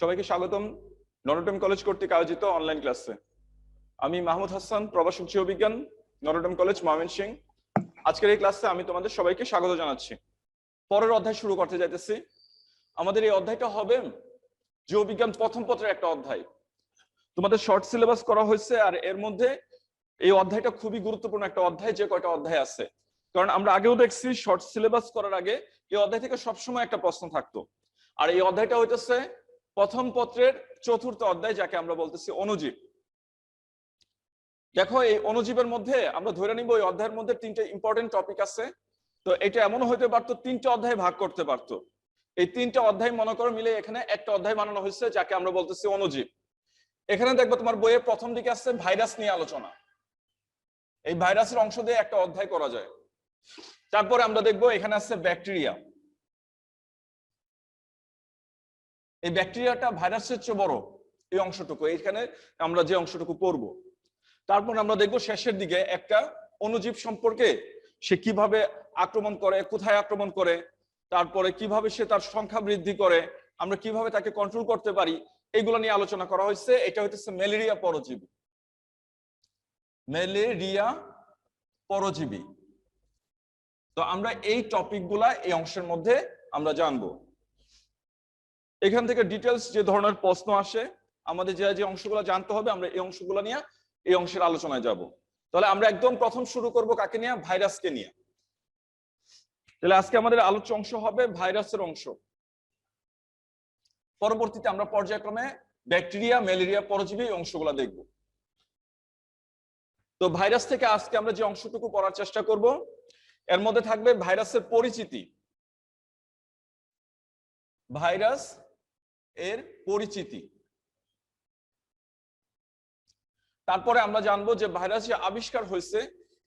সবাইকে স্বাগতম Notre Dame college কর্তৃক আয়োজিত অনলাইন ক্লাসে। আমি মাহমুদ হাসান, প্রভাষক জীববিজ্ঞান, নটরডেম কলেজ, ময়মনসিংহ। আজকের এই ক্লাসে আমি তোমাদের সবাইকে স্বাগত জানাচ্ছি। পরের অধ্যায় শুরু করতে যাইতেছি। আমাদের এই অধ্যায়টা হবে জীববিজ্ঞান প্রথম পত্রের একটা অধ্যায়। তোমাদের শর্ট সিলেবাস করা হয়েছে, আর এর মধ্যে এই অধ্যায়টা খুবই গুরুত্বপূর্ণ একটা অধ্যায়। যে কয়টা অধ্যায় আছে, কারণ আমরা আগেও দেখছি শর্ট সিলেবাস করার আগে এই অধ্যায় থেকে সবসময় একটা প্রশ্ন থাকতো। আর এই অধ্যায়টা হইতেছে প্রথম পত্রের চতুর্থ অধ্যায়, যাকে আমরা বলতেছি অণুজীব। দেখো, এই অণুজীবের মধ্যে আমরা ধরে নিব এই অধ্যায়ের মধ্যে তিনটে ইম্পর্টেন্ট টপিক আছে। তো এটা এমন হইতে পারতো তিনটে অধ্যায় ভাগ করতে পারতো। এই তিনটে অধ্যায় মনে করো মিলে এখানে একটা অধ্যায় বানানো হয়েছে, যাকে আমরা বলতেছি অণুজীব। এখানে দেখবো তোমার বইয়ের প্রথম দিকে আছে ভাইরাস নিয়ে আলোচনা। এই ভাইরাসের অংশ দিয়ে একটা অধ্যায় করা যায়। তারপরে আমরা দেখবো এখানে আছে ব্যাকটেরিয়া। এই ব্যাকটেরিয়াটা ভাইরাসের চেয়ে বড়, এই অংশটুকু এখানে আমরা যে অংশটুকু পড়বো। তারপর আমরা দেখবো শেষের দিকে একটা অণুজীব সম্পর্কে, সে কিভাবে আক্রমণ করে, কোথায় আক্রমণ করে, তারপরে কিভাবে সে তার সংখ্যা বৃদ্ধি করে, আমরা কিভাবে তাকে কন্ট্রোল করতে পারি, এগুলো নিয়ে আলোচনা করা হয়েছে। এটা হইতেছে ম্যালেরিয়া পরজীবী। ম্যালেরিয়া পরজীবী। তো আমরা এই টপিকগুলা এই অংশের মধ্যে আমরা জানবো। এখান থেকে ডিটেলস যে ধরনের প্রশ্ন আসে, আমাদের যে যে অংশগুলো জানতে হবে, আমরা এই অংশগুলো নিয়ে এই অংশের আলোচনায় যাব। তাহলে আমরা একদম প্রথম শুরু করব কাকে নিয়ে? ভাইরাসকে নিয়ে। তাহলে আজকে আমাদের আলোচ্য অংশ হবে ভাইরাসের অংশ। পরবর্তীতে আমরা পর্যায়ক্রমে ব্যাকটেরিয়া, ম্যালেরিয়া, পরজীবী এই অংশগুলো দেখব। তো ভাইরাস থেকে আজকে আমরা যে অংশটুকু পড়ার চেষ্টা করব, এর মধ্যে থাকবে ভাইরাসের পরিচিতি, ভাইরাস এর পরিচিতি। তারপরে আমরা জানবো যে ভাইরাস যে আবিষ্কার হয়েছে,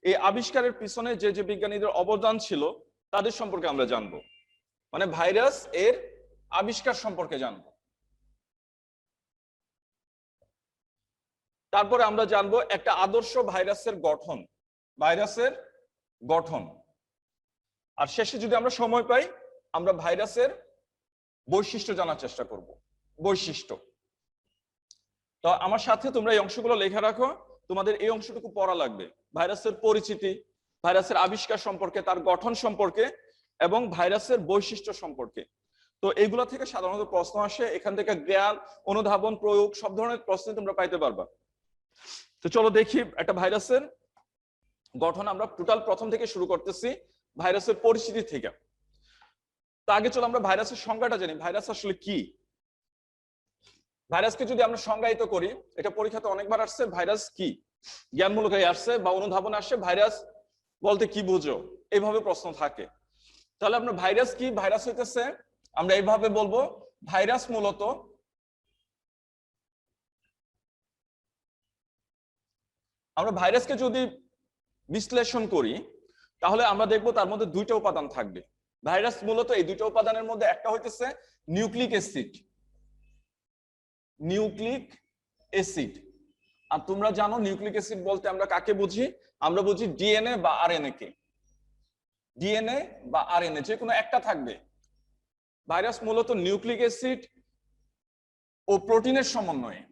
এই আবিষ্কারের পিছনে যে যে বিজ্ঞানীদের অবদান ছিল তাদের সম্পর্কে আমরা জানবো। মানে ভাইরাস এর আবিষ্কার সম্পর্কে জানবো। তারপরে আমরা জানবো একটা আদর্শ ভাইরাসের গঠন, ভাইরাসের গঠন। আর শেষে যদি আমরা সময় পাই, আমরা ভাইরাসের বৈশিষ্ট্য জানার চেষ্টা করব। বৈশিষ্ট্য। তো আমার সাথে তোমরা এই অংশগুলো লেখা রাখো, তোমাদের এই অংশটুকু পড়া লাগবে। ভাইরাসের পরিচিতি, ভাইরাসের আবিষ্কার সম্পর্কে, তার গঠন সম্পর্কে, এবং ভাইরাসের বৈশিষ্ট্য সম্পর্কে। তো এইগুলা থেকে সাধারণত প্রশ্ন আসে। এখান থেকে জ্ঞান, অনুধাবন, প্রয়োগ সব ধরনের প্রশ্ন তোমরা পাইতে পারবা। তো চলো দেখি একটা ভাইরাসের গঠন। আমরা টোটাল প্রথম থেকে শুরু করতেছি, ভাইরাসের পরিচিতি থেকে। তো আগে চলো আমরা ভাইরাসের সংজ্ঞাটা জানি। ভাইরাস আসলে কি? ভাইরাসকে যদি আমরা সংজ্ঞায়িত করি, এটা পরীক্ষাতে অনেকবার আসছে, ভাইরাস কি জ্ঞানমূলক আসছে বা অনুধাবন আসছে, ভাইরাস বলতে কি বুঝো, এইভাবে প্রশ্ন থাকে। তাহলে আমরা ভাইরাস কি? ভাইরাস হইতেছে, আমরা এইভাবে বলবো, ভাইরাস মূলত আমরা ভাইরাসকে যদি বিশ্লেষণ করি, তাহলে আমরা দেখবো তার মধ্যে দুইটা উপাদান থাকবে। ভাইরাস মূলত এই দুইটা উপাদানের মধ্যে একটা হইতেছে নিউক্লিক অ্যাসিড। Nucleic acid. আর তোমরা জানো নিউক্লিক অ্যাসিড বলতে আমরা কাকে বুঝি? আমরা বুঝি ডিএনএ বা আরএনএ কে। ডিএনএ বা আরএনএ যে কোনো একটা থাকবে। ভাইরাস মূলত নিউক্লিক অ্যাসিড ও প্রোটিনের সমন্বয়ে।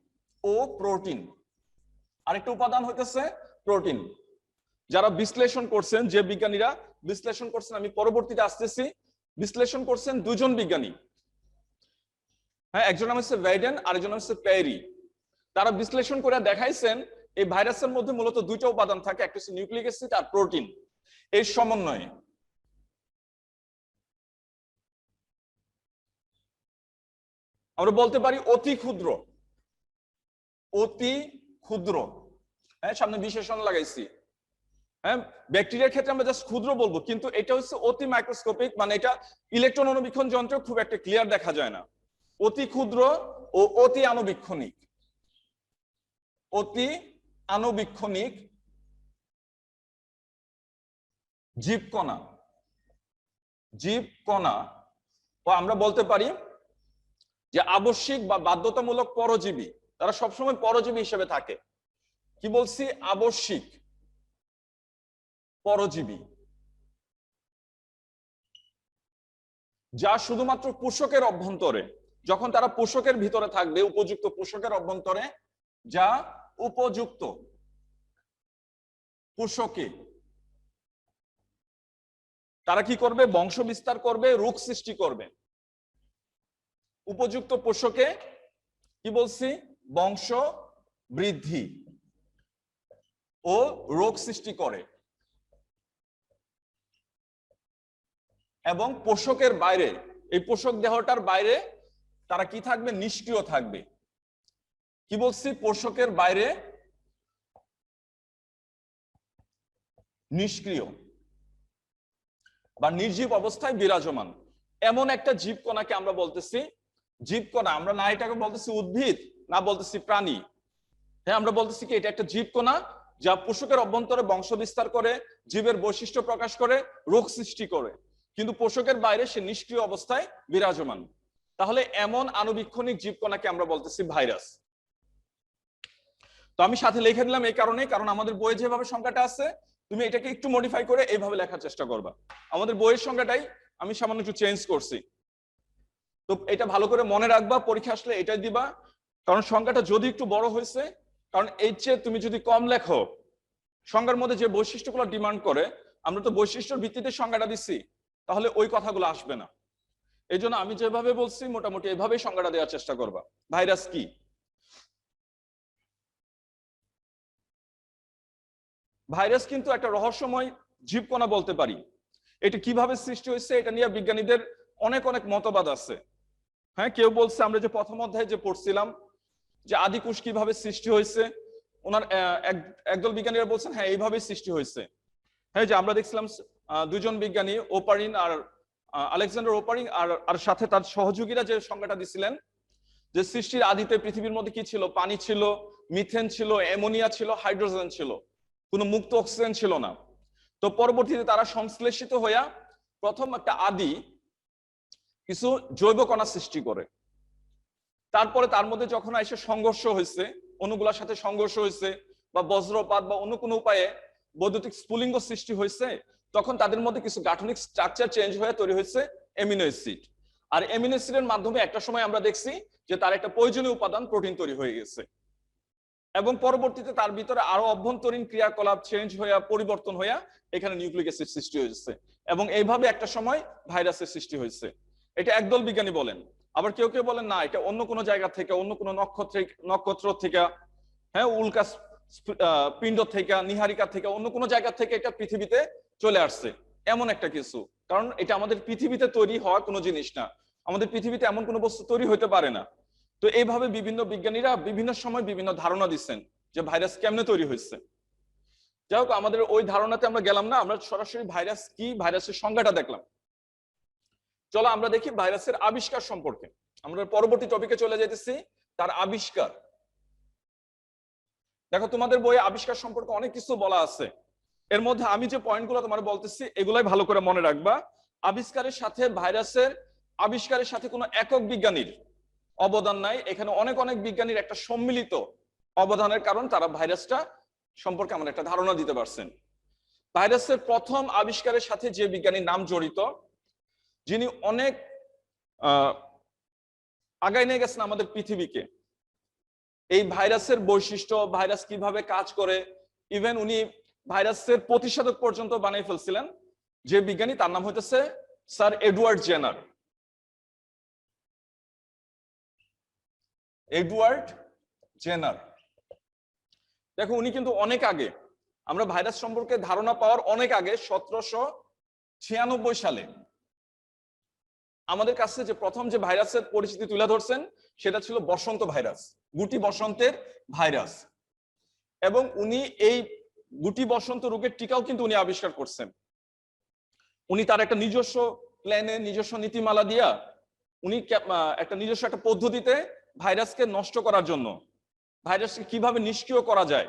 ও প্রোটিন। আরেকটা উপাদান হইতেছে প্রোটিন। যারা বিশ্লেষণ করছেন, যে বিজ্ঞানীরা বিশ্লেষণ করছেন, আমি পরবর্তীতে আসতেছি, বিশ্লেষণ করছেন দুজন বিজ্ঞানী। হ্যাঁ, একজন নাম হচ্ছে ভেইডেন, আরেকজন নাম হচ্ছে পেরি। তারা বিশ্লেষণ করে দেখাইছেন এই ভাইরাসের মধ্যে মূলত দুইটা উপাদান থাকে, একটা হচ্ছে নিউক্লিক অ্যাসিড আর প্রোটিন, এর সমন্বয়ে। আমরা বলতে পারি অতি ক্ষুদ্র। অতি ক্ষুদ্র। হ্যাঁ, সামনে বিশেষণ লাগাইছি। হ্যাঁ, ব্যাকটেরিয়ার ক্ষেত্রে আমরা জাস্ট ক্ষুদ্র বলবো, কিন্তু এটা হচ্ছে অতি মাইক্রোস্কোপিক, মানে এটা ইলেকট্রন অণুবীক্ষণ যন্ত্রে খুব একটা ক্লিয়ার দেখা যায় না। অতি ক্ষুদ্র ও অতি আণুবীক্ষণিক। অতি আণুবীক্ষণিক জীবকণা। জীবকণা ও আমরা বলতে পারি যে আবশ্যিক বা বাধ্যতামূলক পরজীবী। তারা সবসময় পরজীবী হিসেবে থাকে। কি বলছি? আবশ্যিক পরজীবী, যা শুধুমাত্র কোষকের অভ্যন্তরে যখন তারা পোষকের ভিতরে থাকবে, উপযুক্ত পোষকের অভ্যন্তরে, যা উপযুক্ত পোষকে, তারা কি করবে? বংশ বিস্তার করবে, রোগ সৃষ্টি করবে। উপযুক্ত পোষকে কি বলছি? বংশ বৃদ্ধি ও রোগ সৃষ্টি করে। এবং পোষকের বাইরে, এই পোষক দেহটার বাইরে তারা কি থাকবে? নিষ্ক্রিয় থাকবে। কি বলছি? পোষকের বাইরে নিষ্ক্রিয় বা নির্জীব অবস্থায় বিরাজমান এমন একটা জীবকণাকে আমরা বলতেছি জীবকণা। আমরা না এটাকে বলতেছি উদ্ভিদ, না বলতেছি প্রাণী। হ্যাঁ, আমরা বলতেছি কি এটা একটা জীবকণা, যা পোষকের অভ্যন্তরে বংশ বিস্তার করে, জীবের বৈশিষ্ট্য প্রকাশ করে, রোগ সৃষ্টি করে, কিন্তু পোষকের বাইরে সে নিষ্ক্রিয় অবস্থায় বিরাজমান। তাহলে এমন আণুবীক্ষণিক জীবকণাকে আমরা বলতেছি ভাইরাস। তো আমি সাথে লিখে দিলাম এই কারণে, কারণ আমাদের বইয়ে যেভাবে সংখ্যাটা আছে তুমি এটাকে একটু মডিফাই করে এইভাবে লেখার চেষ্টা করবা। আমাদের বইয়ের সংখ্যাটাই আমি সামান্য একটু চেঞ্জ করছি। তো এটা ভালো করে মনে রাখবা, পরীক্ষা আসলে এটাই দিবা। কারণ সংখ্যাটা যদি একটু বড় হয়েছে, কারণ এর চেয়ে তুমি যদি কম লেখো, সংখ্যার মধ্যে যে বৈশিষ্ট্যগুলো ডিমান্ড করে, আমরা তো বৈশিষ্ট্যের ভিত্তিতে সংখ্যাটা দিচ্ছি, তাহলে ওই কথাগুলো আসবে না। এই জন্য আমি যেভাবে বলছি মোটামুটি এইভাবেই সংখ্যাটা দেওয়ার চেষ্টা করবা। ভাইরাস কি? ভাইরাস কিন্তু একটা রহস্যময় জীবকণা বলতে পারি। এটা কিভাবে সৃষ্টি হয়েছে এটা নিয়ে বিজ্ঞানীদের অনেক অনেক মতবাদ আছে। হ্যাঁ, কেউ বলছে, আমরা যে প্রথম অধ্যায়ে যে পড়ছিলাম যে আদিকোষ কিভাবে সৃষ্টি হয়েছে, ওনার একদল বিজ্ঞানীরা বলছেন হ্যাঁ এইভাবেই সৃষ্টি হয়েছে। হ্যাঁ, যে আমরা দেখছিলাম দুজন বিজ্ঞানী, ওপারিন আর আলেকজান্ডার ওপারিন আর সাথে তার সহযোগীরা যে সংজ্ঞাটা দিছিলেন যে সৃষ্টির আদিতে পৃথিবীর মধ্যে কি ছিল? পানি ছিল, মিথেন ছিল, অ্যামোনিয়া ছিল, হাইড্রোজেন ছিল, কোনো মুক্ত অক্সিজেন ছিল না। তো পরবর্তীতে তারা সংশ্লেষিত হইয়া প্রথম একটা আদি কিছু জৈব কণা সৃষ্টি করে। তারপরে তার মধ্যে যখন এসে সংঘর্ষ হয়েছে, অণুগুলোর সাথে সংঘর্ষ হয়েছে, বা বজ্রপাত বা অন্য কোনো উপায়ে বৈদ্যুতিক স্ফুলিঙ্গ সৃষ্টি হয়েছে, তখন তাদের মধ্যে কিছু গাঠনিক স্ট্রাকচার চেঞ্জ হয়ে তৈরি হয়েছে অ্যামিনো অ্যাসিড। আর অ্যামিনো অ্যাসিডের মাধ্যমে একটা সময় আমরা দেখছি যে তার একটা প্রয়োজনীয় উপাদান প্রোটিন তৈরি হয়ে গেছে। এবং পরবর্তীতে তার ভিতরে আরো অভ্যন্তরীণ ক্রিয়াকলাপ চেঞ্জ হইয়া, পরিবর্তন হইয়া এখানে নিউক্লিক অ্যাসিড সৃষ্টি হয়েছে। এবং এইভাবে একটা সময় ভাইরাসের সৃষ্টি হয়েছে। এটা একদল বিজ্ঞানী বলেন। আবার কেউ কেউ বলেন না, এটা অন্য কোনো জায়গা থেকে, অন্য কোনো নক্ষত্র থেকে, হ্যাঁ, উল্কা পিণ্ড থেকে, নিহারিকা থেকে, অন্য কোনো জায়গা থেকে এটা পৃথিবীতে চলে আসছে এমন একটা কিছু। কারণ এটা আমাদের পৃথিবীতে তৈরি হওয়া কোনো জিনিস না, আমাদের পৃথিবীতে এমন কোনো বস্তু তৈরি হতে পারে না। তো এইভাবে বিভিন্ন বিজ্ঞানীরা বিভিন্ন সময় বিভিন্ন ধারণা দিচ্ছেন যে ভাইরাস কেমনে তৈরি হয়েছে। যাই হোক, আমাদের ওই ধারণাতে আমরা গেলাম না, আমরা সরাসরি ভাইরাস কি, ভাইরাসের সংজ্ঞাটা দেখলাম। চলো আমরা দেখি ভাইরাসের আবিষ্কার সম্পর্কে। আমরা পরবর্তী টপিকে চলে যেতেছি, তার আবিষ্কার। দেখো, তোমাদের বইয়ে আবিষ্কার সম্পর্কে অনেক কিছু বলা আছে। এর মধ্যে আমি যে পয়েন্টগুলো তোমার বলতেছি এগুলাই ভালো করে মনে রাখবা। আবিষ্কারের সাথে, ভাইরাসের আবিষ্কারের সাথে কোনো একক বিজ্ঞানীর অবদান নাই। এখানে অনেক অনেক বিজ্ঞানীর একটা সম্মিলিত অবদানের কারণ তারা ভাইরাসটা সম্পর্কে আমাদের একটা ধারণা দিতে পারছেন। ভাইরাসের প্রথম আবিষ্কারের সাথে যে বিজ্ঞানীর নাম জড়িত, যিনি অনেক আগায় নিয়ে গেছেন আমাদের পৃথিবীকে, এই ভাইরাসের বৈশিষ্ট্য, ভাইরাস কিভাবে কাজ করে, ইভেন উনি ভাইরাসের প্রতিষেধক পর্যন্ত বানিয়ে ফেলছিলেন, যে বিজ্ঞানী, তার নাম হইতেছে sir Edward Jenner. Edward Jenner, দেখো উনি কিন্তু অনেক আগে, আমরা ভাইরাস সম্পর্কে ধারণা পাওয়ার অনেক আগে 1796 সালে আমাদের কাছে যে প্রথম যে ভাইরাসের পরিচিতি তুলে ধরছেন সেটা ছিল বসন্ত ভাইরাস, গুটি বসন্তের ভাইরাস। এবং উনি এই গুটি বসন্ত রোগের টিকাও কিন্তু উনি আবিষ্কার করছেন। উনি তার একটা নিজস্ব প্ল্যানে, নিজস্ব নীতিমালা দিয়া উনি একটা নিজস্ব একটা পদ্ধতিতে ভাইরাসকে নষ্ট করার জন্য, ভাইরাসকে কিভাবে নিষ্ক্রিয় করা যায়।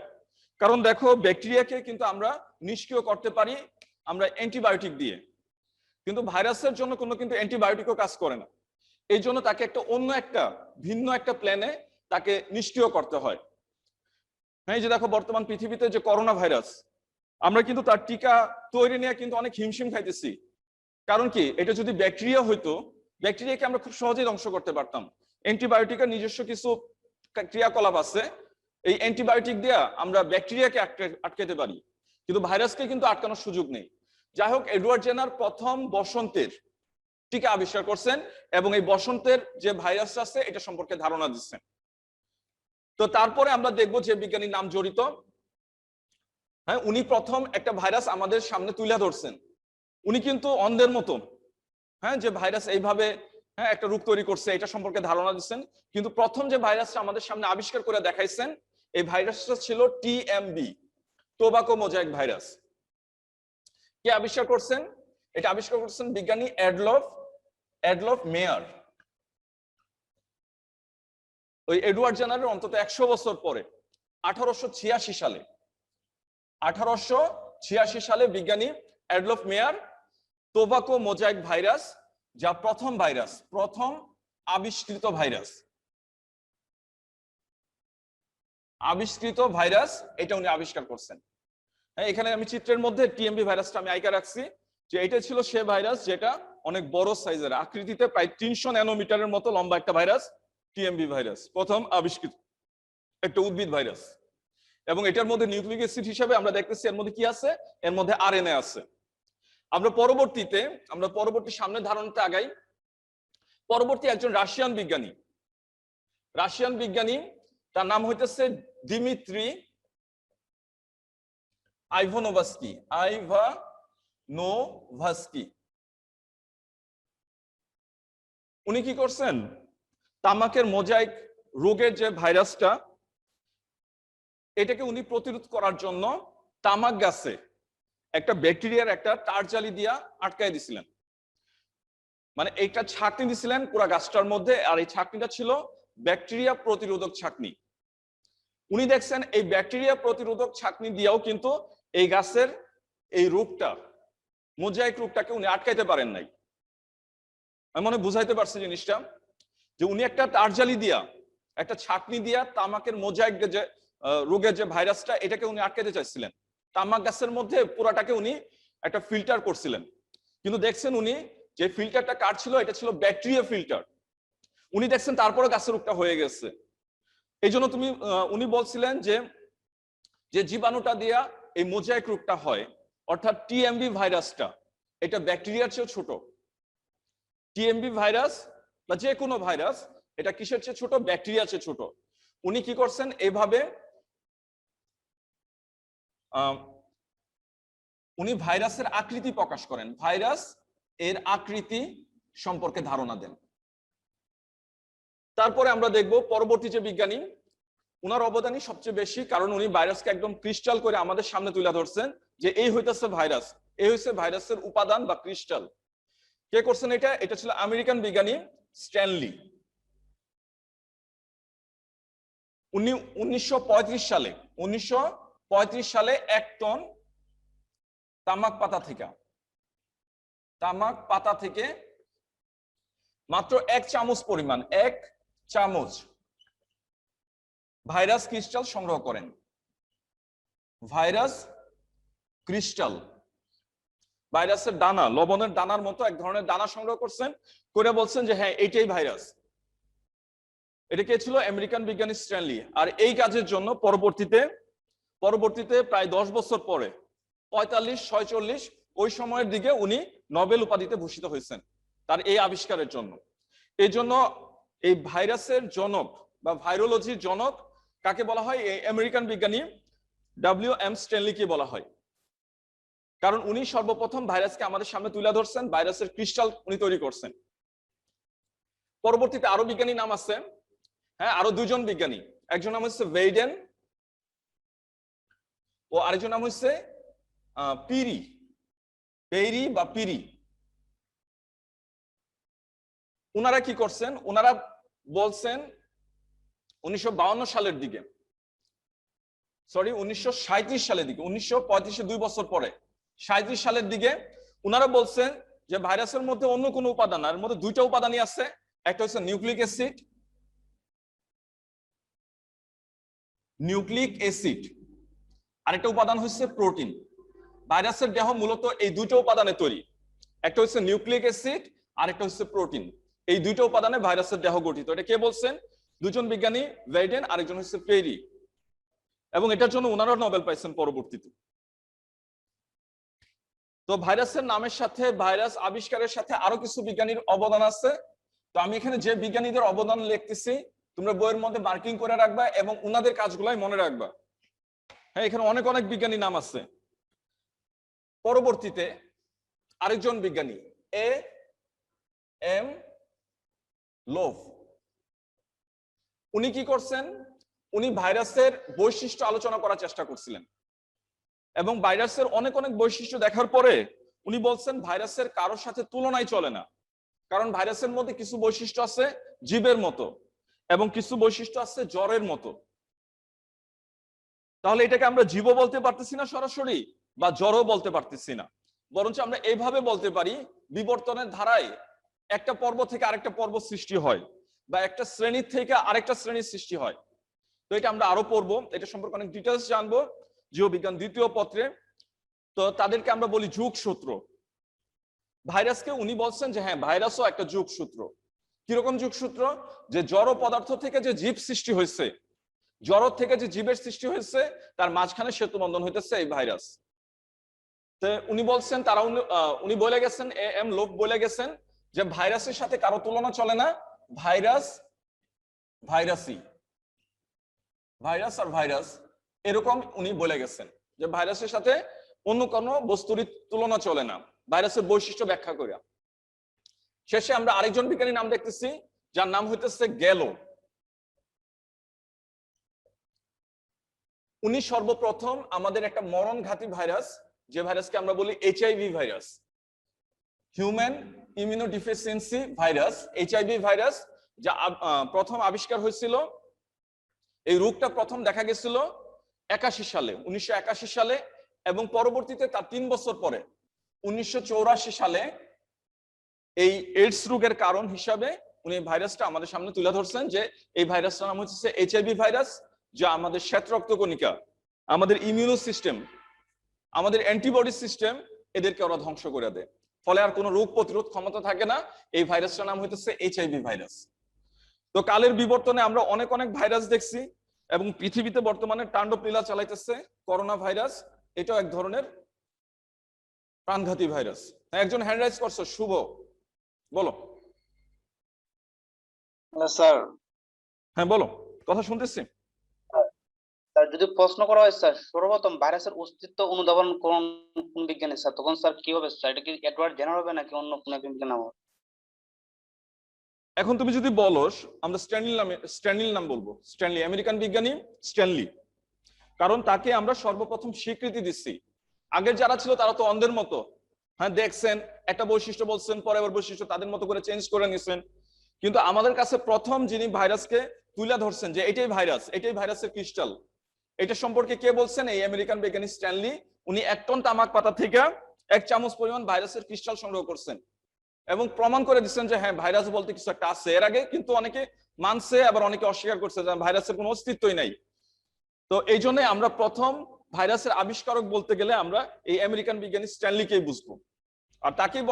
কারণ দেখো, ব্যাকটেরিয়াকে কিন্তু আমরা নিষ্ক্রিয় করতে পারি আমরা অ্যান্টিবায়োটিক দিয়ে, কিন্তু ভাইরাসের জন্য কোনো কিন্তু অ্যান্টিবায়োটিকও কাজ করে না। এই জন্য তাকে একটা অন্য একটা ভিন্ন একটা প্ল্যানে তাকে নিষ্ক্রিয় করতে হয়। হ্যাঁ, এই যে দেখো বর্তমান পৃথিবীতে যে করোনা ভাইরাস, আমরা কিন্তু তার টিকা তৈরি নিয়ে কিন্তু অনেক হিমশিম খাইতেছি। কারণ কি, এটা যদি ব্যাকটেরিয়া হইতো ব্যাকটেরিয়াকে আমরা খুব সহজেই ধ্বংস করতে পারতাম। অ্যান্টিবায়োটিকের নিজস্ব কিছু ক্রিয়াকলাপ আছে, এই অ্যান্টিবায়োটিক দিয়ে আমরা ব্যাকটেরিয়াকে আটকাতে পারি, কিন্তু ভাইরাসকে কিন্তু আটকানোর সুযোগ নেই। যাই হোক, এডওয়ার্ড জেনার প্রথম বসন্তের টিকা আবিষ্কার করছেন এবং এই বসন্তের যে ভাইরাস আছে এটা সম্পর্কে ধারণা দিচ্ছেন। তো তারপরে আমরা দেখব যে বিজ্ঞানীর নাম জড়িত। হ্যাঁ, উনি প্রথম একটা ভাইরাস আমাদের সামনে তুলে ধরছেন। উনি কিন্তু অন্ধের মতো, হ্যাঁ, যে ভাইরাস এইভাবে হ্যাঁ একটা রোগ তৈরি করছে এটা সম্পর্কে ধারণা দিচ্ছেন, কিন্তু প্রথম যে ভাইরাসটা আমাদের সামনে আবিষ্কার করে দেখাইছেন এই ভাইরাসটা ছিল টিএমবি, টোবাকো মোজাইক ভাইরাস। কে আবিষ্কার করছেন? এটা আবিষ্কার করছেন বিজ্ঞানী অ্যাডলফ মেয়ার। ওই এডওয়ার্ড জেনারের অন্তত 100 বছর পরে 1886 সালে বিজ্ঞানী অ্যাডলফ মেয়ার টোবাকো মোজাইক ভাইরাস, যা প্রথম আবিষ্কৃত ভাইরাস এটা উনি আবিষ্কার করছেন। হ্যাঁ, এখানে আমি চিত্রের মধ্যে টিএমবি ভাইরাসটা আমি আইকা রাখছি, যে এটা ছিল সে ভাইরাস যেটা অনেক বড় সাইজের, আকৃতিতে প্রায় 300 ন্যানোমিটারের মতো লম্বা একটা ভাইরাস। টিএমবি ভাইরাস প্রথম আবিষ্কৃত একটা উদ্ভিদ ভাইরাস, এবং এটার মধ্যে নিউক্লিক অ্যাসিড হিসেবে আমরা দেখতেছি এর মধ্যে কি আছে, এর মধ্যে আরএনএ আছে। আমরা পরবর্তী সামনে ধারণাতে আগাই। পরবর্তী একজন রাশিয়ান বিজ্ঞানী, তার নাম হইতেছে দিমিত্রি আইভানোভস্কি। উনি কি করছেন? তামাকের মোজাইক রোগের যে ভাইরাসটা এটাকে উনি প্রতিরোধ করার জন্য তামাক গাছে একটা ব্যাকটেরিয়ার একটা টারজালি দিয়া আটকায় দিছিলেন। মানে এইটা ছাঁকনি দিছিলেন পুরো গাছটার মধ্যে, আর এই ছাঁকনিটা ছিল ব্যাকটেরিয়া প্রতিরোধক ছাঁকনি। উনি দেখছেন এই ব্যাকটেরিয়া প্রতিরোধক ছাঁকনি দিয়েও কিন্তু এই গাছের এই রোগটা, মোজাইক রোগটাকে উনি আটকাইতে পারেন নাই। আমি মনে বুঝাইতে পারছি জিনিসটা, যে উনি একটা টারজালি দিয়া একটা ছাঁকনি দিয়া তামাকের মোজাইক যে রোগের যে ভাইরাসটা এটাকে উনি আটকাইতে চাইছিলেন। তামাক গাছের মধ্যে পুরাটাকে উনি একটা ফিল্টার করছিলেন, কিন্তু দেখছেন উনি যে ফিল্টারটা কাটছিল এটা ছিল ব্যাকটেরিয়া ফিল্টার। উনি দেখছেন তারপরে গাছের রোগটা হয়ে গেছে। এই জন্য উনি বলছিলেন যে জীবাণুটা দিয়া এই মোজাইক রোগটা হয়, অর্থাৎ টিএমবি ভাইরাসটা এটা ব্যাকটেরিয়ার চেয়ে ছোট। টিএমবি ভাইরাস বা যে কোনো ভাইরাস এটা কিসের চেয়ে ছোট? ব্যাকটেরিয়ার চেয়ে ছোট। উনি কি করছেন? এইভাবে উনি ভাইরাসের আকৃতি প্রকাশ করেন, ভাইরাস এর আকৃতি সম্পর্কে ধারণা দেন। তারপরে আমরা দেখব পরবর্তী যে বিজ্ঞানী, উনার অবদানই সবচেয়ে বেশি, কারণ উনি ভাইরাসকে একদম ক্রিস্টাল করে আমাদের সামনে তুলে ধরছেন যে এই হইতেছে ভাইরাস, এই হইছে ভাইরাসের উপাদান বা ক্রিস্টাল। কে করছেন এটা? এটা ছিল আমেরিকান বিজ্ঞানী স্ট্যানলি। 1935 সালে 1 টন তামাক পাতা থেকে মাত্র 1 চামচ পরিমাণ, 1 চামচ ভাইরাস ক্রিস্টাল সংগ্রহ করেন। ভাইরাস ক্রিস্টাল, ভাইরাসের দানা, লবণের দানার মতো এক ধরনের দানা সংগ্রহ করছেন, করে বলছেন যে হ্যাঁ এইটাই ভাইরাস। এটা কে ছিল? আমেরিকান বিজ্ঞানী স্ট্যানলি। আর এই কাজের জন্য পরবর্তীতে প্রায় 10 বছর পরে 45-46 ওই সময়ের দিকে উনি নোবেল উপাধিতে ভূষিত হয়েছেন তার এই আবিষ্কারের জন্য। এই জন্য এই ভাইরাসের জনক বা ভাইরোলজির জনক কাকে বলা হয়? এই আমেরিকান বিজ্ঞানী WM স্ট্যানলিকে বলা হয়, কারণ উনি সর্বপ্রথম ভাইরাসকে আমাদের সামনে তুলে ধরছেন, ভাইরাসের ক্রিস্টাল উনি তৈরি করছেন। পরবর্তীতে আরো বিজ্ঞানী নাম আছে, হ্যাঁ, আরো 2 জন বিজ্ঞানী। একজন নাম হচ্ছে ভেইডেন ও আরেকজন নাম হচ্ছে পিরি। ওনারা কি করছেন? ওনারা বলছেন 1952 সালের দিকে, 1937 সালের দিকে, 1935 2 বছর পরে 37 সালের দিকে ওনারা বলছেন যে ভাইরাসের মধ্যে অন্য কোনো উপাদান না, এর মধ্যে 2টা উপাদানই আছে। একটা হচ্ছে নিউক্লিক অ্যাসিড, আরেকটা উপাদান হচ্ছে প্রোটিন। ভাইরাসের দেহ মূলত এই 2টা উপাদানে তৈরি, একটা হচ্ছে নিউক্লিক অ্যাসিড আর একটা হচ্ছে প্রোটিন। এই দুইটা উপাদানে ভাইরাসের দেহ গঠিত। এটা কে বলছেন? দুজন বিজ্ঞানী, ভেইডেন, আরেকজন হচ্ছে পেরি, এবং এটার জন্য ওনারা নোবেল পাইছেন পরবর্তীতে। তো ভাইরাসের নামের সাথে, ভাইরাস আবিষ্কারের সাথে আরো কিছু বিজ্ঞানীর অবদান আছে। তো আমি এখানে যে বিজ্ঞানীদের অবদান লিখতেছি তোমরা বইয়ের মধ্যে মার্কিং করে রাখবা এবং ওনাদের কাজগুলাই মনে রাখবা। হ্যাঁ, এখানে অনেক অনেক বিজ্ঞানী নাম আছে। পরবর্তীতে আরেকজন বিজ্ঞানী এ এম লোভ, উনি কি করছেন? উনি ভাইরাসের বৈশিষ্ট্য আলোচনা করার চেষ্টা করছিলেন এবং ভাইরাসের অনেক অনেক বৈশিষ্ট্য দেখার পরে উনি বলছেন ভাইরাসের কারোর সাথে তুলনায় চলে না, কারণ ভাইরাসের মধ্যে কিছু বৈশিষ্ট্য আছে জীবের মতো এবং কিছু বৈশিষ্ট্য আছে জ্বরের মতো। তাহলে এটাকে আমরা জীবও বলতে পারতেছি না সরাসরি, বা জ্বরও বলতে পারতেছি না, বরঞ্চ আমরা এইভাবে বলতে পারি বিবর্তনের ধারায় একটা পর্ব থেকে আরেকটা পর্ব সৃষ্টি হয়, বা একটা শ্রেণী থেকে আরেকটা শ্রেণীর সৃষ্টি হয়। তো এটা আমরা আরো পড়বো, এটা সম্পর্কে অনেক ডিটেলস জানবো জীববিজ্ঞান দ্বিতীয় পত্রে। তো তাদেরকে আমরা বলি যুগসূত্র। ভাইরাসকে উনি বলছেন যে হ্যাঁ, ভাইরাসও একটা যুগসূত্র। কিরকম যুগসূত্র? যে জড় পদার্থ থেকে যে জীব সৃষ্টি হয়েছে, জড় থেকে যে জীবের সৃষ্টি হয়েছে, তার মাঝখানে সেতু বন্ধন হইতেছে এই ভাইরাস। তো উনি বলছেন, উনি বলে গেছেন, এ এম লোভ বলে গেছেন যে ভাইরাসের সাথে কারো তুলনা চলে না, ভাইরাস ভাইরাসই, ভাইরাস আর ভাইরাস এরকম উনি বলে গেছেন যে ভাইরাসের সাথে অন্য কোনো বস্তুর তুলনা চলে না, ভাইরাসের বৈশিষ্ট্য ব্যাখ্যা করে। শেষে আমরা আরেকজন বিজ্ঞানীর নাম দেখতেছি যার নাম হইতেছে গ্যালো। উনি সর্বপ্রথম আমাদের একটা মরণঘাতী ভাইরাস, যে ভাইরাসকে আমরা বলি HIV virus, human immunodeficiency virus, HIV virus, যা প্রথম আবিষ্কার হয়েছিল। এই রোগটা প্রথম দেখা গেছিল 81 সালে, 1981 সালে, এবং পরবর্তীতে তার 3 বছর পরে 1984 সালে এই এইডস রোগের কারণ হিসাবে উনি ভাইরাসটা আমাদের সামনে তুলে ধরছেন, যে এই ভাইরাসটার নাম হচ্ছে এইচআইভি ভাইরাস, যা আমাদের শ্বেত রক্তকণিকা, আমাদের ইমিউনো সিস্টেম, আমাদের অ্যান্টিবডি সিস্টেম, এদেরকে ওরা ধ্বংস করে দেয়। ফলে আর কোনো রোগ প্রতিরোধ ক্ষমতা থাকে না। এই ভাইরাসটার নাম হইতেছে এইচআইভি ভাইরাস। তো কালের বিবর্তনে আমরা অনেক অনেক ভাইরাস দেখছি, এবং পৃথিবীতে বর্তমানে তাণ্ডব লীলা চালাইতেছে করোনা ভাইরাস। এটাও এক ধরনের প্রাণঘাতী ভাইরাস। একজন হ্যান্ড রাইজ করছো, শুভ, বলো। স্যার, হ্যাঁ বলো, কথা শুনতেছি। স্যার যদি প্রশ্ন করা হয় স্যার, সর্বপ্রথম ভাইরাসের অস্তিত্ব অনুধাবন কোন বিজ্ঞানী স্যার, তখন স্যার কি হবে স্যার? এটা কি এডওয়ার্ড জেনার হবে নাকি অন্য কোনো বিজ্ঞানী নাম হবে? এখন তুমি যদি বলো, আমরা স্ট্যানলি নাম বলবো, স্ট্যানলি, আমেরিকান বিজ্ঞানী স্ট্যানলি, কারণ তাকে আমরা সর্বপ্রথম স্বীকৃতি দিচ্ছি। আগের যারা ছিল তারা তো অন্ধের মতো, হ্যাঁ দেখছেন একটা বৈশিষ্ট্য বলছেন, পরে আবার বৈশিষ্ট্য তাদের মতো করে চেঞ্জ করে নিছেন। কিন্তু আমাদের কাছে প্রথম যিনি ভাইরাসকে তুলে ধরছেন যে এটাই ভাইরাস, এটাই ভাইরাসের ক্রিস্টাল, এটা সম্পর্কে কে বলছেন? এই আমেরিকান বিজ্ঞানী স্ট্যানলি। উনি 1 টন তামাক পাতা থেকে 1 চামচ পরিমাণ ভাইরাসের ক্রিস্টাল সংগ্রহ করছেন এবং প্রমাণ করে দিচ্ছেন যে হ্যাঁ, ভাইরাস বলতে কিছু একটা আছে। এর আগে কিন্তু অনেকে মানছে, আবার অনেকে অস্বীকার করছে যে ভাইরাসের কোনো অস্তিত্বই নাই। তো এই জন্য আমরা প্রথম ভাইরাসের আবিষ্কারক বলতে গেলে আমরা এই আমেরিকান বিজ্ঞানী স্ট্যানলিকেই বুঝবো, আর তাকেই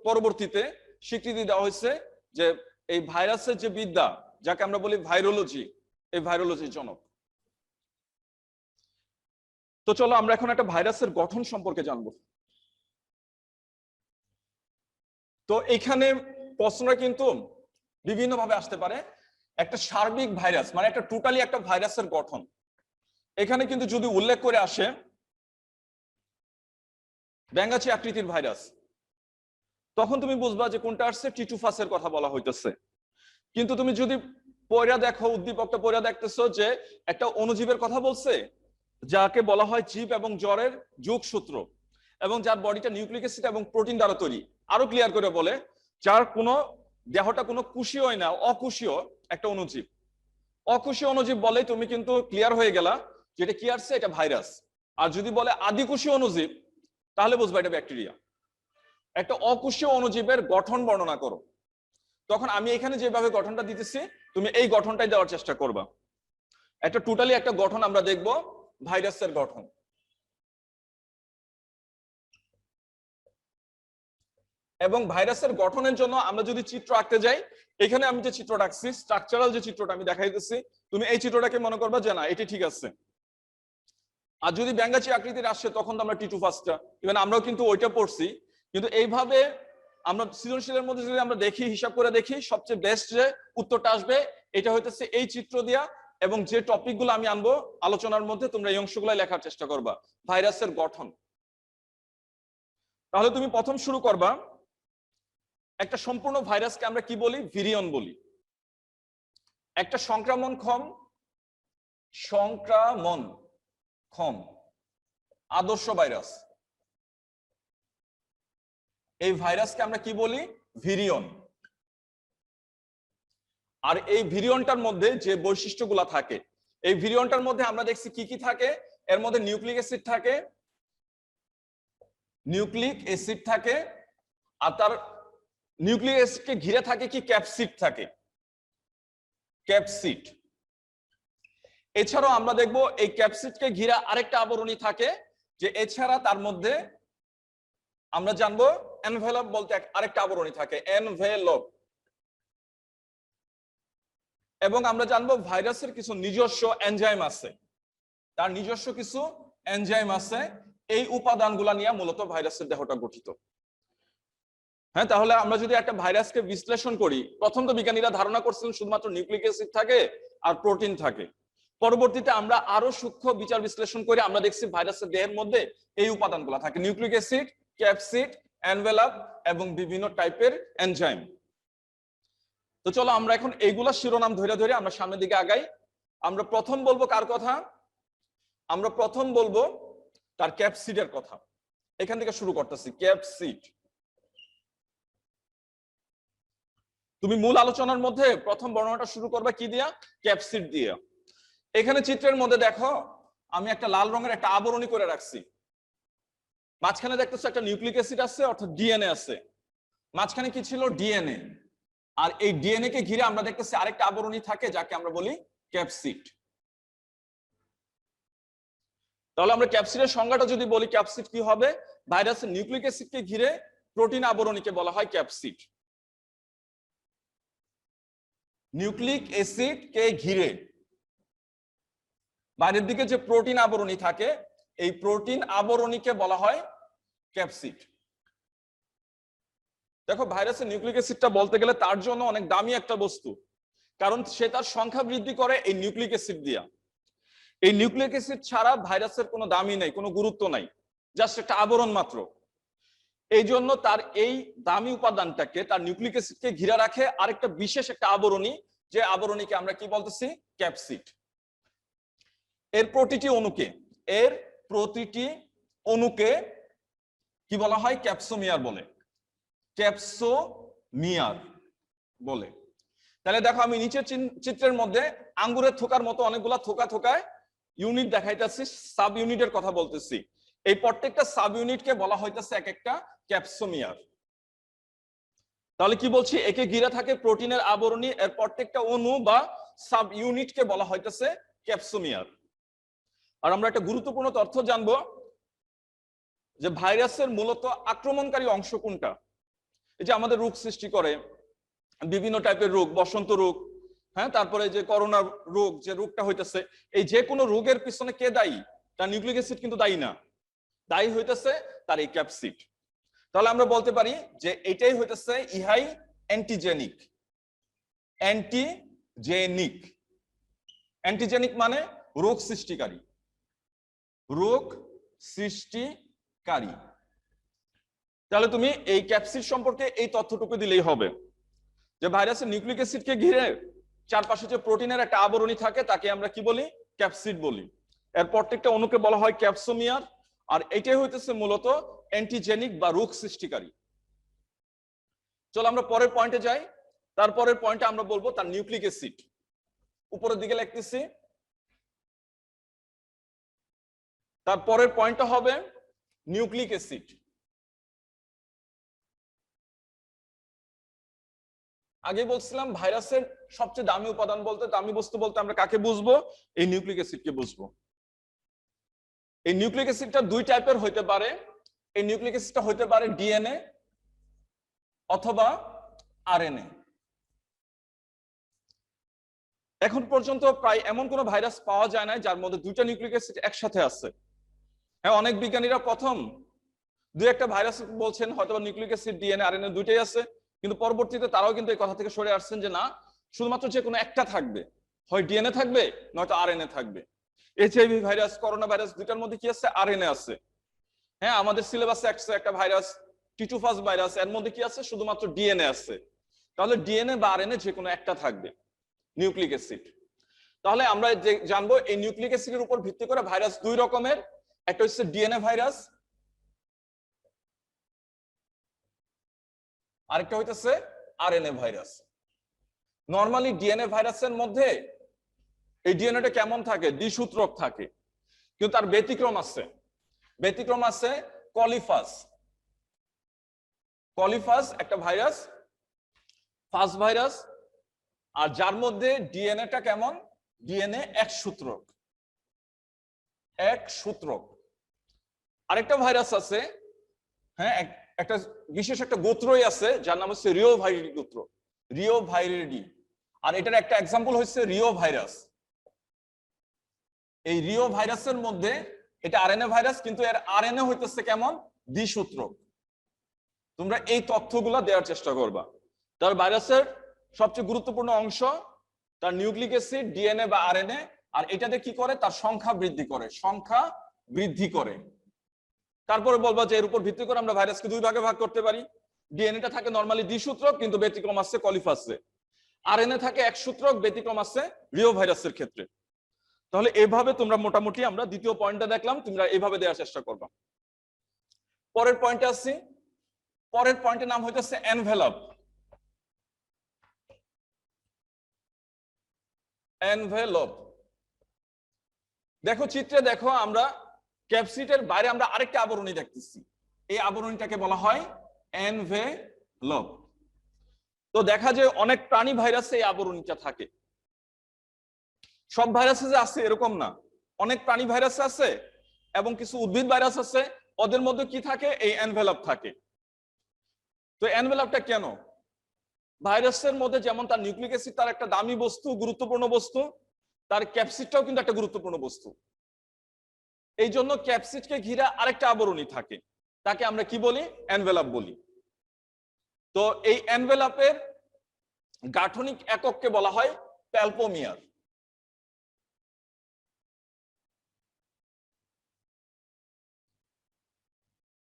পরবর্তীতে স্বীকৃতি দেওয়া হয়েছে যে এই ভাইরাসের যে বিদ্যা, যাকে আমরা বলি ভাইরোলজি, এই ভাইরোলজির জনক। তো চলো আমরা এখন একটা ভাইরাসের গঠন সম্পর্কে জানবো। তো এখানে প্রশ্নটা কিন্তু বিভিন্ন ভাবে আসতে পারে। একটা সার্বিক ভাইরাস মানে একটা টোটালি একটা ভাইরাসের গঠন, এখানে কিন্তু যদি উল্লেখ করে আসে ব্যাঙাচি আকৃতির ভাইরাস, তখন তুমি বুঝবা যে কোনটা আসছে, টিটুফাসের কথা বলা হইতেছে। কিন্তু তুমি যদি পয়রা দেখো, উদ্দীপকটা পয়রা দেখতেছো যে একটা অণুজীবের কথা বলছে, যাকে বলা হয় জীব এবং জ্বরের যোগসূত্র, এবং যার বডিটা নিউক্লিক অ্যাসিড এবং প্রোটিন দ্বারা তৈরি। আরো ক্লিয়ার করে বলে, যার কোনো দেহটা কোনো কুশীয় না, অকুশীয় একটা অণুজীব। অকুশীয় অণুজীব বলে তুমি কিন্তু ক্লিয়ার হয়ে গেলা যেটা কি আসছে, এটা ভাইরাস। আর যদি বলে আদিকুশীয় অণুজীব, তাহলে বুঝবা এটা ব্যাকটেরিয়া। একটা অকুশীয় অণুজীবের গঠন বর্ণনা করো, তখন আমি এখানে যেভাবে গঠনটা দিতেছি তুমি এই গঠনটাই দেওয়ার চেষ্টা করবা। একটা টোটালি একটা গঠন আমরা দেখব, ভাইরাসের গঠন। এবং ভাইরাসের গঠনের জন্য আমরা যদি চিত্র আঁকতে যাই, এখানে আমি যে চিত্রটা আঁকছি, স্ট্রাকচারাল যে চিত্রটা আমি দেখাইতেছি, তুমি এই চিত্রটাকে মনে করবা যে না এটি ঠিক আছে। আর যদি ব্যাঙ্গাচি আকৃতির আসে তখন তো আমরা টিটু ফার্স্টটা, ইভেন আমরাও কিন্তু ওইটা পড়ছি। কিন্তু এইভাবে আমরা সৃজনশীলের মধ্যে যদি আমরা দেখি, হিসাব করে দেখি, সবচেয়ে বেস্ট যে উত্তরটা আসবে এটা হইতেছে এই চিত্র দিয়া। এবং যে টপিকগুলো আমি আনবো আলোচনার মধ্যে তোমরা এই অংশগুলো লেখার চেষ্টা করবা। ভাইরাসের গঠন, তাহলে তুমি প্রথম শুরু করবা, একটা সম্পূর্ণ ভাইরাসকে আমরা কি বলি? ভিরিয়ন বলি। একটা সংক্রমণক্ষম আদর্শ ভাইরাস, এই ভাইরাসকে আমরা কি বলি? ভিরিয়ন। আর এই ভিরিয়নটার মধ্যে যে বৈশিষ্ট্যগুলো থাকে, এই ভিরিয়নটার মধ্যে আমরা দেখছি কি কি থাকে। এর মধ্যে নিউক্লিক অ্যাসিড থাকে, আর তার নিউক্লিক অ্যাসিডকে ঘিরে থাকে কি? ক্যাপসিড থাকে, ক্যাপসিড। এছাড়াও আমরা দেখব এই ক্যাপসিডকে ঘিরে আরেকটা আবরণী থাকে, যে এছাড়া তার মধ্যে আমরা জানবো এনভেলপ বলতে আরেকটা আবরণী থাকে, এনভেলপ। এবং আমরা জানবো ভাইরাসের কিছু নিজস্ব এনজাইম আছে, তার নিজস্ব কিছু এনজাইম আছে। এই উপাদানগুলা নিয়ে মূলত ভাইরাসের দেহটা গঠিত। হ্যাঁ, তাহলে আমরা যদি একটা ভাইরাসকে বিশ্লেষণ করি, প্রথম তো বিজ্ঞানীরা ধারণা করছিলেন শুধুমাত্র নিউক্লিক অ্যাসিড থাকে আর প্রোটিন থাকে। পরবর্তীতে আমরা আরো সূক্ষ্ম বিচার বিশ্লেষণ করে আমরা দেখছি ভাইরাসের দেহের মধ্যে এই উপাদানগুলো থাকে, নিউক্লিক অ্যাসিড, ক্যাপসিড, এনভেলপ এবং বিভিন্ন টাইপের এনজাইম। তো চলো আমরা এখন এইগুলা শিরোনাম ধরে ধরে আমরা সামনের দিকে আগাই। আমরা প্রথম বলবো কার কথা? আমরা প্রথম বলবো তার ক্যাপসিডের কথা। এখান থেকে শুরু করতেছি, ক্যাপসিড। তুমি মূল আলোচনার মধ্যে প্রথম বর্ণনাটা শুরু করবে কি দিয়া? ক্যাপসিড দিয়ে। এখানে চিত্রের মধ্যে দেখো আমি একটা লাল রঙের একটা আবরণী করে রাখছি। মাঝখানে দেখতেছো একটা নিউক্লিক অ্যাসিড আছে, অর্থাৎ ডিএনএ আছে। মাঝখানে কি ছিল? ডিএনএ। আর এই ডিএনএ কে ঘিরে আমরা দেখতেছি আরেকটা আবরণী থাকে, যাকে আমরা বলি ক্যাপসিড। তাহলে আমরা ক্যাপসিডের সংজ্ঞাটা যদি বলি, ক্যাপসিড কি হবে? ভাইরাসের নিউক্লিক অ্যাসিডকে ঘিরে প্রোটিন আবরণীকে বলা হয় ক্যাপসিড। নিউক্লিক অ্যাসিড কে ঘিরে বাইরের দিকে যে প্রোটিন আবরণী থাকে, এই প্রোটিন আবরণীকে বলা হয় ক্যাপসিড। দেখো ভাইরাসের নিউক্লিক অ্যাসিডটা বলতে গেলে তার জন্য অনেক দামি একটা বস্তু, কারণ সে তার সংখ্যা বৃদ্ধি করে এই নিউক্লিক অ্যাসিড দিয়া। এই নিউক্লিক অ্যাসিড ছাড়া ভাইরাসের কোনো দামই নাই, কোনো গুরুত্ব নাই, জাস্ট একটা আবরণ মাত্র। এই জন্য তার এই দামি উপাদানটাকে, তার নিউক্লিক অ্যাসিডকে ঘিরে রাখে আরেকটা বিশেষ একটা আবরণী, যে আবরণীকে আমরা কি বলতেছি? ক্যাপসিড। এর প্রতিটি অণুকে কি বলা হয়? ক্যাপসোমিয়ার বলে, ক্যাপসোমিয়ার বলে। তাহলে দেখো আমি নিচের চিত্রের মধ্যে আঙ্গুরের থোকার মতো অনেকগুলা থোকা থোকায় ইউনিট দেখাইতেছি, সাব ইউনিটের কথা বলতেছি। এই প্রত্যেকটা সাব ইউনিটকে বলা হইতেছে এক একটা ক্যাপসোমিয়ার। তাহলে কি বলছি? একে ঘিরে থাকে প্রোটিনের আবরণী, এর প্রত্যেকটা অণু বা সাব ইউনিটকে বলা হইতেছে ক্যাপসোমিয়ার। আর আমরা একটা গুরুত্বপূর্ণ তথ্য জানবো, যে ভাইরাসের মূলত আক্রমণকারী অংশ কোনটা। এই যে আমাদের রোগ সৃষ্টি করে বিভিন্ন টাইপের রোগ, বসন্ত রোগ, হ্যাঁ, তারপরে যে করোনা রোগ, যে রোগটা হইতেছে, এই যে কোনো রোগের পিছনে কে দায়ী? তার নিউক্লিক অ্যাসিড কিন্তু দায়ী না, দায়ী হইতেছে তার এই ক্যাপসিড। তাহলে আমরা বলতে পারি যে এটাই হইতেছে ইহাই অ্যান্টিজেনিক। অ্যান্টিজেনিক মানে রোগ সৃষ্টিকারী, তাহলে তুমি এই ক্যাপসিড সম্পর্কে এই তথ্যটুকু দিলেই হবে, যে ভাইরাসের নিউক্লিক অ্যাসিডকে ঘিরে চারপাশে যে প্রোটিনের একটা আবরণী থাকে, তাকে আমরা কি বলি? ক্যাপসিড বলি। এর প্রত্যেকটা অণুকে বলা হয় ক্যাপসোমিয়ার। আর এটাই হইতেছে মূলত অ্যান্টিজেনিক বা রোগ সৃষ্টিকারী। চলো আমরা পরের পয়েন্টে যাই। তারপরের পয়েন্টে আমরা বলবো তার নিউক্লিক অ্যাসিড। উপরের দিকে লিখতেছি, তারপরের পয়েন্টটা হবে নিউক্লিক অ্যাসিড। আগে বলছিলাম ভাইরাসের সবচেয়ে দামি উপাদান বলতে, দামি বস্তু বলতে আমরা কাকে বুঝবো? এই নিউক্লিক অ্যাসিডকে বুঝবো। এই নিউক্লিক অ্যাসিডটা দুই টাইপের হইতে পারে। এই নিউক্লিক অ্যাসিডটা হইতে পারে ডিএনএ অথবা আরএনএ। এখন পর্যন্ত প্রায় এমন কোন ভাইরাস পাওয়া যায় না যার মধ্যে দুইটা নিউক্লিক অ্যাসিড একসাথে আছে। হ্যাঁ, অনেক বিজ্ঞানীরা প্রথম দুই একটা ভাইরাস বলছেন হয়তো নিউক্লিক অ্যাসিড ডিএনএ আরএনএ দুইটাই আছে, কিন্তু পরবর্তীতে তারাও কিন্তু এই কথা থেকে সরে আসছেন যে না, শুধুমাত্র যে কোনো একটা থাকবে, হয় ডিএনএ থাকবে নয়তো আরএনএ থাকবে। এইচআইভি ভাইরাস, করোনা ভাইরাস দুইটার মধ্যে কি আছে? আরএনএ আছে। হ্যাঁ, আমাদের সিলেবাসে একটা ভাইরাস টিটুফাস ভাইরাস, এর মধ্যে কি আছে? শুধুমাত্র ডিএনএ আছে। তাহলে ডিএনএ বা আরএনএ যে কোনো একটা থাকবে নিউক্লিক অ্যাসিড। তাহলে আমরা যে জানবো এই নিউক্লিক অ্যাসিডের উপর ভিত্তি করে ভাইরাস দুই রকমের, একটা হচ্ছে ডিএনএ ভাইরাস, আরেকটা হইতেছে আরএনএ ভাইরাস। নরমালি ডিএনএ ভাইরাসের মধ্যে এই ডিএনএটা কেমন থাকে? দ্বিসূত্রক থাকে, কিন্তু তার ব্যতিক্রম আছে। ব্যতিক্রম আছে কলিফাস। কলিফাস একটা ভাইরাস, ফাস্ট ভাইরাস, আর যার মধ্যে ডিএনএটা কেমন? ডিএনএ এক সূত্রক। এক সূত্রক। আরেকটা ভাইরাস আছে, হ্যাঁ, একটা বিশেষ একটা গোত্রই আছে যার নাম হচ্ছে রিও ভাইরিডি গোত্র, রিও ভাইরিডি। আর এটার একটা এক্সাম্পল হচ্ছে রিও ভাইরাস। এই রিও ভাইরাসের মধ্যে এটা আরএনএ ভাইরাস, কিন্তু এর আরএনএ হইতেছে কেমন? দ্বিসূত্রক। তোমরা এই তথ্যগুলো দেওয়ার চেষ্টা করবা। তার ভাইরাসের সবচেয়ে গুরুত্বপূর্ণ অংশ তার নিউক্লিক অ্যাসিড, ডিএনএ বা আরএনএ, আর এটাতে কি করে? তার সংখ্যা বৃদ্ধি করে, সংখ্যা বৃদ্ধি করে। তারপরে বলবো যে এর উপর ভিত্তি করে আমরা ভাইরাসকে দুই ভাগে ভাগ করতে পারি। ডিএনএটা থাকে নরমালি দ্বিসূত্রক, কিন্তু ব্যতিক্রম আছে কলিফাসে। আরএনএ থাকে এক সূত্রক, ব্যতিক্রম আছে রিও ভাইরাসের ক্ষেত্রে। তাহলে এভাবে তোমরা মোটামুটি, আমরা দ্বিতীয় পয়েন্টটা দেখলাম, তোমরা এভাবে দেওয়ার চেষ্টা করবা। পরের পয়েন্টে আসছি। পরের পয়েন্টের নাম হইতেছে এনভেলপ। এনভেলপ দেখো চিত্রে, দেখো আমরা ক্যাপসিটের বাইরে আমরা আরেকটা আবরণী দেখতেছি। এই আবরণীটাকে বলা হয় এনভেলপ। তো দেখা যায় অনেক প্রাণী ভাইরাসে এই আবরণীটা থাকে। সব ভাইরাসে যে আছে এরকম না, অনেক প্রাণী ভাইরাস আছে এবং কিছু উদ্ভিদ ভাইরাস আছে, ওদের মধ্যে কি থাকে? এই এনভেলপ থাকে। তো এনভেলপটা কেন? ভাইরাসের মধ্যে যেমন তার নিউক্লিক অ্যাসিড তার একটা দামি বস্তু, গুরুত্বপূর্ণ বস্তু, তার ক্যাপসিডটাও কিন্তু একটা গুরুত্বপূর্ণ বস্তু। এই জন্য ক্যাপসিডকে ঘিরে আরেকটা আবরণী থাকে, তাকে আমরা কি বলি? এনভেলপ বলি। তো এই এনভেলপের গাঠনিক একককে বলা হয় প্যালপোমিয়ার।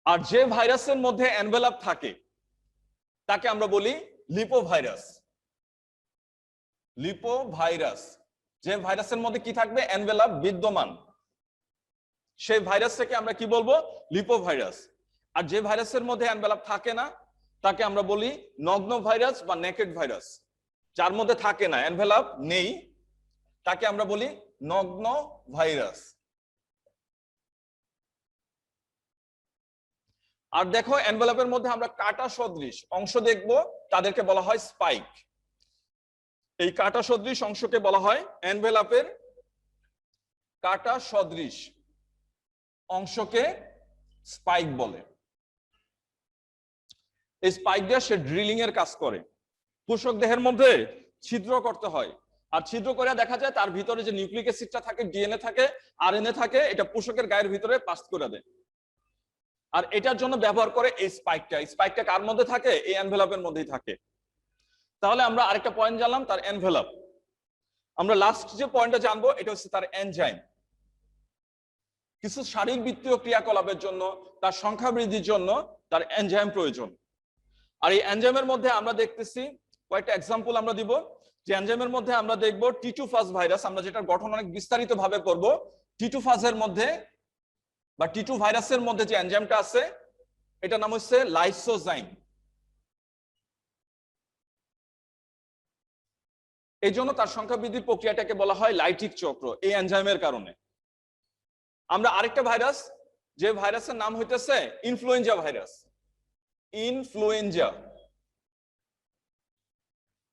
আর যে ভাইরাসের মধ্যে এনভেলপ থাকে তাকে আমরা বলি লিপোভাইরাস। লিপোভাইরাস, যে ভাইরাসের মধ্যে কি থাকবে? এনভেলপ বিদ্যমান, সেই ভাইরাসটাকে আমরা কি বলবো? লিপোভাইরাস। আর যে ভাইরাসের মধ্যে এনভেলপ থাকে না তাকে আমরা বলি নগ্ন ভাইরাস বা নেকেড ভাইরাস। যার মধ্যে থাকে না, এনভেলপ নেই, তাকে আমরা বলি নগ্ন ভাইরাস। আর দেখো এনভেলপের মধ্যে আমরা কাঁটা সদৃশ অংশ দেখব, তাদেরকে বলা হয় স্পাইক। এই কাঁটা সদৃশ অংশকে বলা হয় এনভেলপের কাঁটা সদৃশ অংশকে স্পাইক বলে। এই স্পাইক দিয়ে সে ড্রিলিং এর কাজ করে। পোষক দেহের মধ্যে ছিদ্র করতে হয়, আর ছিদ্র করে দেখা যায় তার ভিতরে যে নিউক্লিক অ্যাসিডটা থাকে, ডিএনএ থাকে, আরএনএ থাকে, এটা পোষকের গায়ের ভিতরে পাস করে দেয়। আর এটার জন্য ব্যবহার করে এই স্পাইকটা। স্পাইকটা কার মধ্যে থাকে? এই এনভেলপের মধ্যেই থাকে। তাহলে আমরা আরেকটা পয়েন্ট জানলাম, তার এনভেলপ। আমরা লাস্ট যে পয়েন্টটা জানবো এটা হচ্ছে তার এনজাইম। কিছু শারীরবৃত্তীয় ক্রিয়াকলাপের জন্য, তার সংখ্যা বৃদ্ধির জন্য তার এনজাইম প্রয়োজন। আর এই এনজাইমের মধ্যে আমরা দেখতেছি কয়েকটা এক্সাম্পল আমরা দিব। যে এনজাইমের মধ্যে আমরা দেখব টিটুফাস ভাইরাস, আমরা যেটা গঠন অনেক বিস্তারিত ভাবে করব। টিটুফাসের মধ্যে বা টিটু ভাইরাসের মধ্যে যে এনজাইমটা আছে এটার নাম হচ্ছে লাইসোজাইম। এই জন্য তার সংখ্যা বৃদ্ধির প্রক্রিয়াটাকে বলা হয় লাইটিক চক্র, এই এনজাইমের কারণে। আমরা আরেকটা ভাইরাস, যে ভাইরাসের নাম হইতেছে ইনফ্লুয়েঞ্জা ভাইরাস। ইনফ্লুয়েঞ্জা,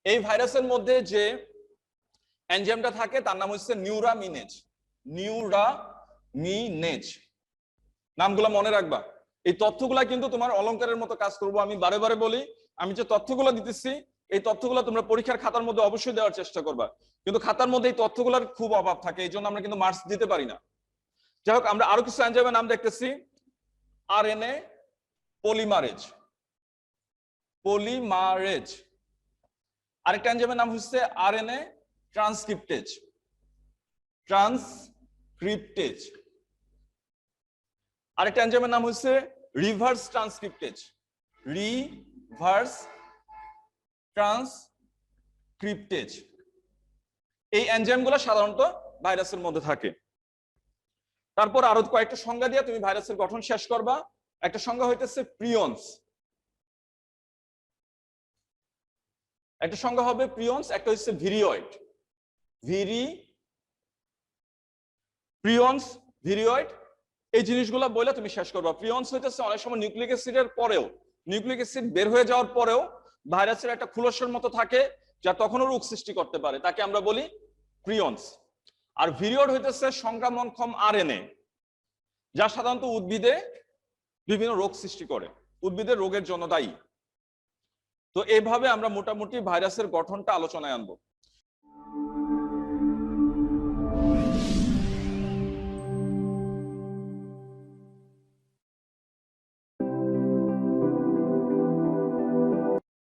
এই ভাইরাসের মধ্যে যে এনজাইমটা থাকে তার নাম হচ্ছে নিউরামিনেজ। নিউরামিনেজ, নামগুলো মনে রাখবা। এই তথ্যগুলা কিন্তু তোমার অলংকারের মতো কাজ করবো। আমি বারে বারে বলি আমি যে তথ্যগুলো দিতেছি এই তথ্যগুলো তোমরা পরীক্ষার খাতার মধ্যে অবশ্যই দেওয়ার চেষ্টা করবা, কিন্তু খাতার মধ্যে এই তথ্যগুলোর খুব অভাব থাকে, এই জন্য আমরা কিন্তু মার্কস দিতে পারি না। যাই হোক, আমরা আরো কিছু এনজাইমের নাম দেখতেছি। RNA polymerase, polymerase. আরেকটা এনজাইমের নাম হচ্ছে আরএনএ ট্রান্সক্রিপ্টেজ, ট্রান্সক্রিপ্টেজ। আরেকটা এনজাইমের নাম হচ্ছে রিভার্স ট্রান্সক্রিপ্টেজ, রিভার্স ট্রান্সক্রিপ্টেজ। এই এনজাইমগুলো সাধারণত ভাইরাসের মধ্যে থাকে। তারপর আরো কয়েকটা সংজ্ঞা দিয়ে তুমি ভাইরাসের গঠন শেষ করবা। একটা সংজ্ঞা হইতেছে প্রিয়ন্স, একটা সংজ্ঞা হবে প্রিয়ন্স, একটা হচ্ছে ভিরিয়য়েড, প্রিয়ন্স, ভিরিয়য়েড। এই জিনিসগুলো বলে তুমি শেষ করবা। প্রিয়ন্স হইতেছে অনেক সময় নিউক্লিক অ্যাসিডের পরেও, নিউক্লিক অ্যাসিড বের হয়ে যাওয়ার পরেও ভাইরাসের একটা খুলসের মতো থাকে যা তখনও রোগ সৃষ্টি করতে পারে, তাকে আমরা বলি প্রিয়ন্স। আর ভিরিয়ড হইতেছে সংক্রমণক্ষম আরএনএ, যা সাধারণত উদ্ভিদে বিভিন্ন রোগ সৃষ্টি করে, উদ্ভিদের রোগের জন্য দায়ী। তো এইভাবে আমরা মোটামুটি ভাইরাসের গঠনটা আলোচনায় আনবো।